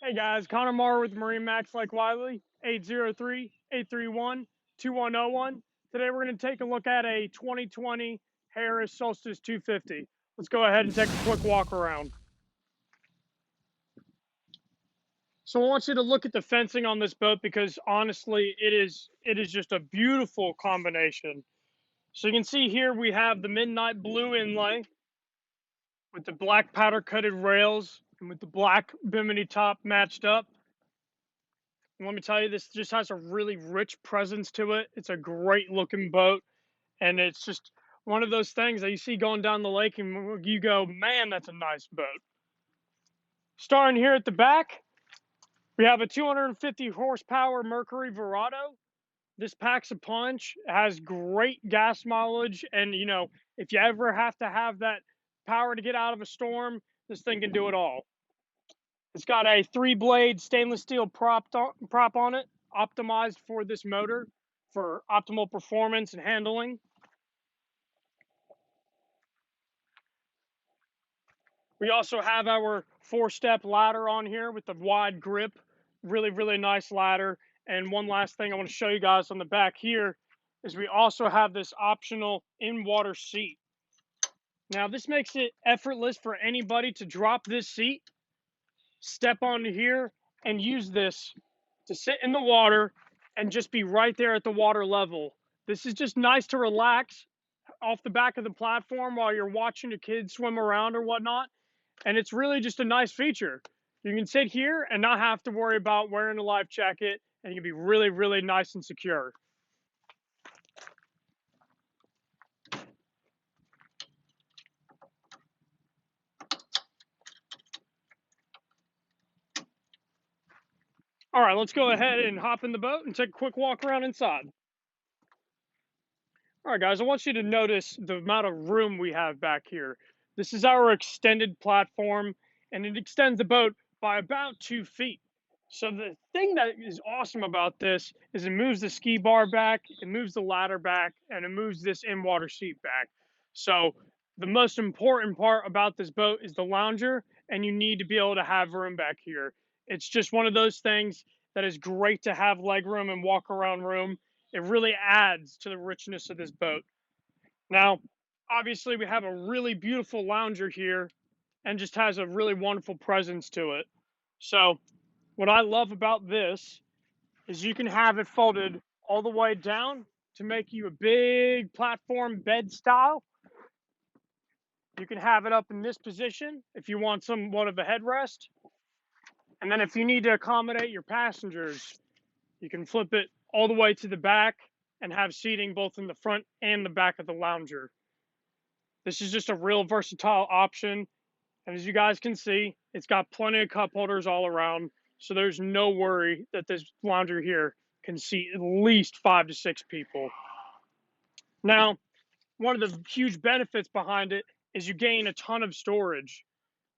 Hey guys, Connor Marr with MarineMax like Wylie, 803-831-2101. Today we're going to take a look at a 2020 Harris Solstice 250. Let's go ahead and take a quick walk around. So I want you to look at the fencing on this boat because honestly, it is just a beautiful combination. So you can see here we have the midnight blue inlay with the black powder coated rails and with the black bimini top matched up. And let me tell you, this just has a really rich presence to it. It's a great looking boat, and it's just one of those things that you see going down the lake and you go, man, that's a nice boat. Starting here at the back, we have a 250 horsepower Mercury Verado. This packs a punch, has great gas mileage, and you know, if you ever have to have that power to get out of a storm, this thing can do it all. It's got a 3-blade stainless steel prop on it, optimized for this motor for optimal performance and handling. We also have our 4-step ladder on here with the wide grip. Really nice ladder. And one last thing I want to show you guys on the back here is we also have this optional in-water seat. Now this makes it effortless for anybody to drop this seat, step onto here, and use this to sit in the water and just be right there at the water level. This is just nice to relax off the back of the platform while you're watching your kids swim around or whatnot. And it's really just a nice feature. You can sit here and not have to worry about wearing a life jacket, and you can be really nice and secure. All right, let's go ahead and hop in the boat and take a quick walk around inside. All right, guys, I want you to notice the amount of room we have back here. This is our extended platform, and it extends the boat by about 2 feet. So the thing that is awesome about this is it moves the ski bar back, it moves the ladder back, and it moves this in-water seat back. So the most important part about this boat is the lounger, and you need to be able to have room back here. It's just one of those things that is great to have leg room and walk around room. It really adds to the richness of this boat. Now, obviously we have a really beautiful lounger here and just has a really wonderful presence to it. So what I love about this is you can have it folded all the way down to make you a big platform bed style. You can have it up in this position if you want somewhat of a headrest. And then if you need to accommodate your passengers, you can flip it all the way to the back and have seating both in the front and the back of the lounger. This is just a real versatile option. And as you guys can see, it's got plenty of cup holders all around. So there's no worry that this lounger here can seat at least 5 to 6 people. Now, one of the huge benefits behind it is you gain a ton of storage.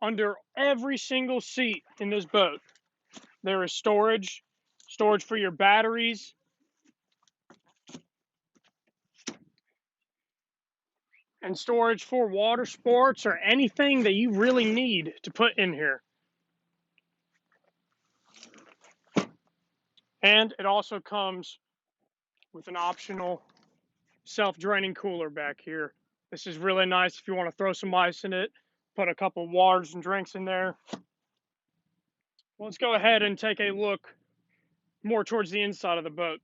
Under every single seat in this boat, there is storage for your batteries, and storage for water sports or anything that you really need to put in here. And it also comes with an optional self-draining cooler back here. This is really nice if you want to throw some ice in it, put a couple waters and drinks in there. Let's go ahead and take a look more towards the inside of the boat.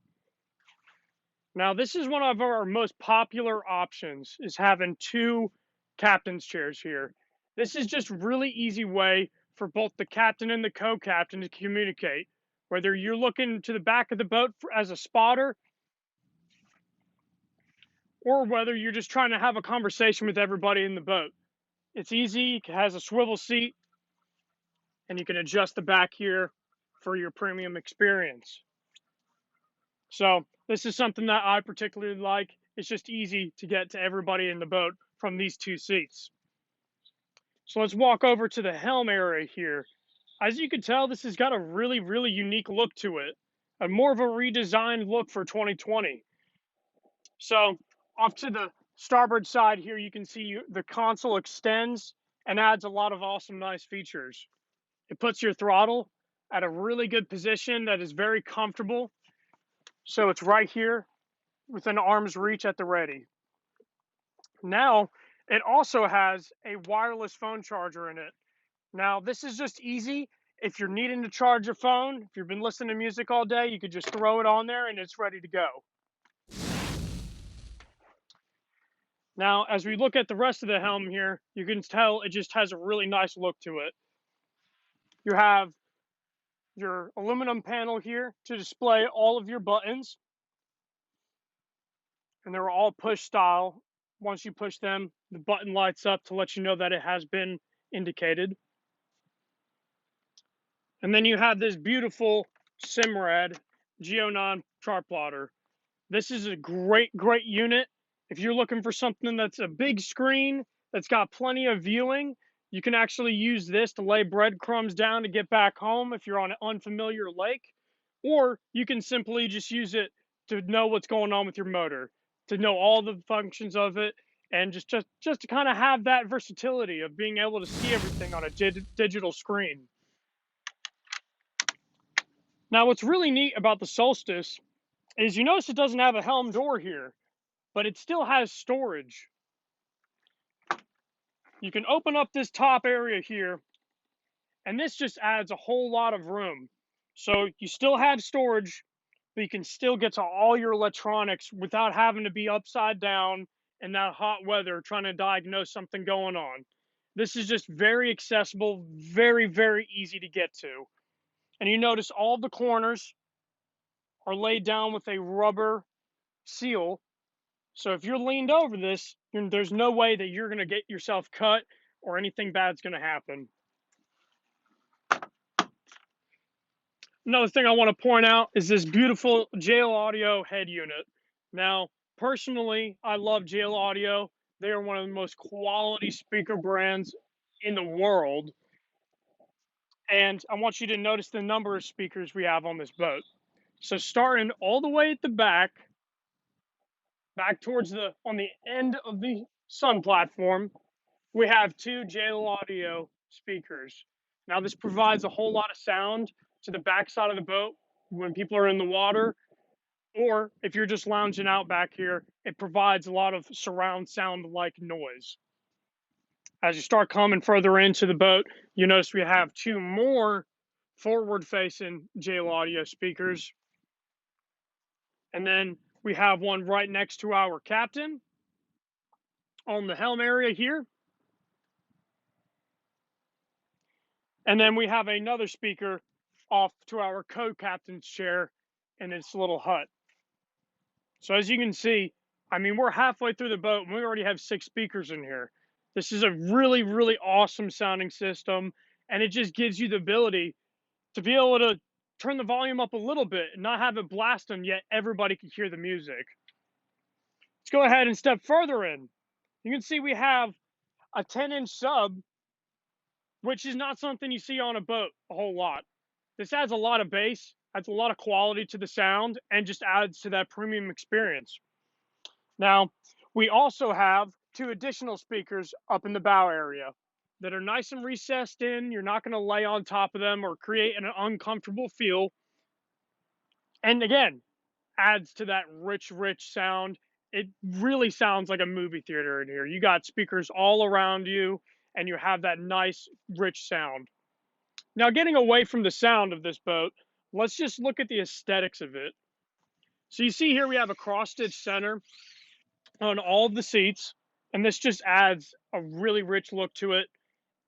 Now, this is one of our most popular options, is having 2 captain's chairs here. This is just really easy way for both the captain and the co-captain to communicate. Whether you're looking to the back of the boat as a spotter, or whether you're just trying to have a conversation with everybody in the boat. It's easy, it has a swivel seat, and you can adjust the back here for your premium experience. So this is something that I particularly like. It's just easy to get to everybody in the boat from these 2 seats. So let's walk over to the helm area here. As you can tell, this has got a really unique look to it, a more of a redesigned look for 2020. So off to the starboard side here, you can see the console extends and adds a lot of awesome, nice features. It puts your throttle at a really good position that is very comfortable. So it's right here within arm's reach at the ready. Now, it also has a wireless phone charger in it. Now, this is just easy. If you're needing to charge your phone, if you've been listening to music all day, you could just throw it on there and it's ready to go. Now, as we look at the rest of the Helm here, you can tell it just has a really nice look to it. You have your aluminum panel here to display all of your buttons, and they're all push style. Once you push them, the button lights up to let you know that it has been indicated. And then you have this beautiful Simrad Geo9 chart plotter. This is a great unit. If you're looking for something that's a big screen, that's got plenty of viewing, you can actually use this to lay breadcrumbs down to get back home if you're on an unfamiliar lake. Or you can simply just use it to know what's going on with your motor, to know all the functions of it, and just to kind of have that versatility of being able to see everything on a digital screen. Now, what's really neat about the Solstice is you notice it doesn't have a helm door here, but it still has storage. You can open up this top area here, and this just adds a whole lot of room. So you still have storage, but you can still get to all your electronics without having to be upside down in that hot weather trying to diagnose something going on. This is just very accessible, very easy to get to. And you notice all the corners are laid down with a rubber seal. So if you're leaned over this, there's no way that you're going to get yourself cut or anything bad's going to happen. Another thing I want to point out is this beautiful JL Audio head unit. Now, personally, I love JL Audio. They are one of the most quality speaker brands in the world. And I want you to notice the number of speakers we have on this boat. So starting all the way at the back towards on the end of the sun platform, we have two JL Audio speakers. Now, this provides a whole lot of sound to the backside of the boat when people are in the water, or if you're just lounging out back here, it provides a lot of surround sound like noise. As you start coming further into the boat, you notice we have two more forward-facing JL Audio speakers. And then we have one right next to our captain on the helm area here. And then we have another speaker off to our co-captain's chair in this little hut. So as you can see, I mean, we're halfway through the boat and we already have 6 speakers in here. This is a really awesome sounding system, and it just gives you the ability to be able to turn the volume up a little bit and not have it blasting, yet everybody can hear the music. Let's go ahead and step further in. You can see we have a 10-inch sub, which is not something you see on a boat a whole lot. This adds a lot of bass, adds a lot of quality to the sound, and just adds to that premium experience. Now, we also have 2 additional speakers up in the bow area that are nice and recessed in. You're not going to lay on top of them or create an uncomfortable feel. And again, adds to that rich sound. It really sounds like a movie theater in here. You got speakers all around you, and you have that nice, rich sound. Now, getting away from the sound of this boat, let's just look at the aesthetics of it. So you see here we have a cross-stitch center on all of the seats, and this just adds a really rich look to it,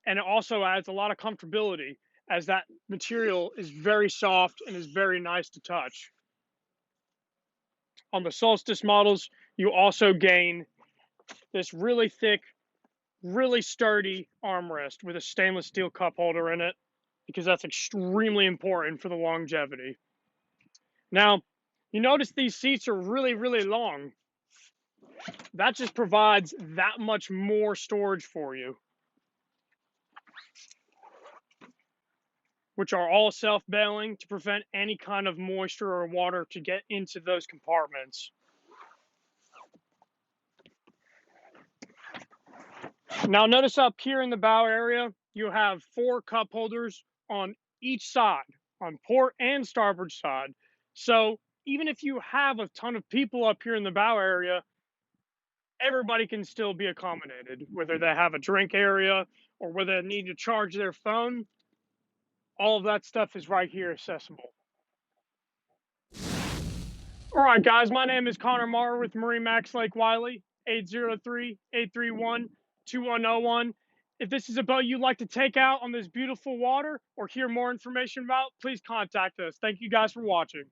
and it also adds a lot of comfortability as that material is very soft and is very nice to touch. On the Solstice models, you also gain this really thick, really sturdy armrest with a stainless steel cup holder in it, because that's extremely important for the longevity. Now, you notice these seats are really long. That just provides that much more storage for you, which are all self-bailing to prevent any kind of moisture or water to get into those compartments. Now notice up here in the bow area, you have 4 cup holders on each side, on port and starboard side. So even if you have a ton of people up here in the bow area, everybody can still be accommodated, whether they have a drink area or whether they need to charge their phone. All of that stuff is right here accessible. All right, guys, my name is Connor Marr with MarineMax Lake Wylie, 803-831-2101. If this is a boat you'd like to take out on this beautiful water or hear more information about, please contact us. Thank you guys for watching.